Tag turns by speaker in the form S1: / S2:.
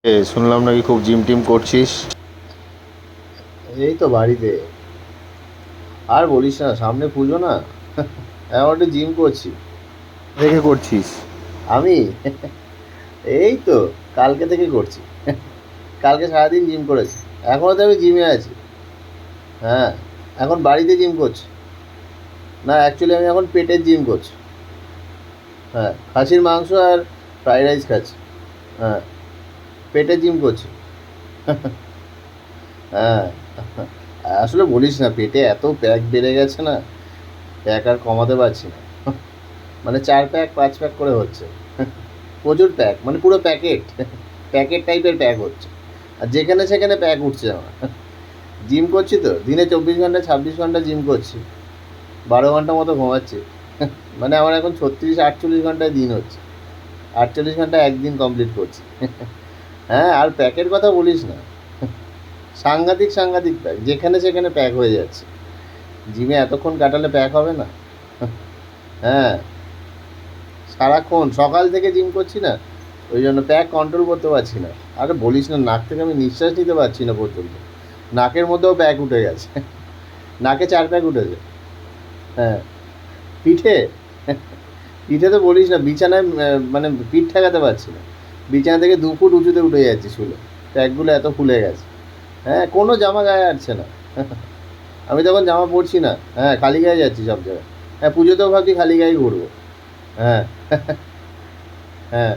S1: শুনলাম নাকি খুব জিম টিম করছিস।
S2: এই তো বাড়িতে। আর বলিস না, সামনে পুজো না। এখন একটু জিম করছি।
S1: দেখে করছিস?
S2: আমি এই তো কালকে থেকে করছি। কালকে সারাদিন জিম করেছি। এখনো তো আমি জিমে আছি। হ্যাঁ, এখন বাড়িতে জিম করছি। না, অ্যাকচুয়ালি আমি এখন পেটের জিম করছি। হ্যাঁ, খাসির মাংস আর ফ্রাইড রাইস খাচ্ছি। হ্যাঁ, পেটের জিম করছি। হ্যাঁ, আসলে বলিস না, পেটে এত প্যাক বেড়ে গেছে না, প্যাক আর কমাতে পারছি না। মানে 4 প্যাক 5 প্যাক করে হচ্ছে। প্রচুর প্যাক, মানে পুরো প্যাকেট। প্যাকেট টাইপের প্যাক হচ্ছে। আর যেখানে সেখানে প্যাক উঠছে আমার। জিম করছি তো, দিনে 24 ঘন্টা 26 ঘন্টা জিম করছি, 12 ঘন্টা মতো ঘুমাচ্ছি। মানে আমার এখন 36 48 ঘন্টায় দিন হচ্ছে। 48 ঘন্টা একদিন কমপ্লিট করছি। হ্যাঁ, আর প্যাকের কথা বলিস না। সাংঘাতিক সাংঘাতিক প্যাক, যেখানে সেখানে প্যাক হয়ে যাচ্ছে। জিমে এতক্ষণ কাটালে প্যাক হবে না? হ্যাঁ, সারাক্ষণ সকাল থেকে জিম করছি না, ওই জন্য প্যাক কন্ট্রোল করতে পারছি না। আরে বলিস না, নাক থেকে আমি নিঃশ্বাস নিতে পারছি না পর্যন্ত। নাকের মধ্যেও প্যাক উঠে গেছে। নাকে 4 প্যাক উঠেছে। হ্যাঁ, পিঠে। পিঠে তো বলিস না, বিছানায় মানে পিঠ ঠেকাতে পারছি না। বিছানা থেকে 2 ফুট উঁচুতে উঠে যাচ্ছি শুলে। প্যাকগুলো এত ফুলে গেছে। হ্যাঁ, কোনো জামা গায়ে আসছে না। আমি তখন জামা পরছি না। হ্যাঁ, খালি গায়ে যাচ্ছি সব জায়গায়। হ্যাঁ, পুজোতেও ভাবছি খালি গায়েই ঘুরবো। হ্যাঁ। হ্যাঁ।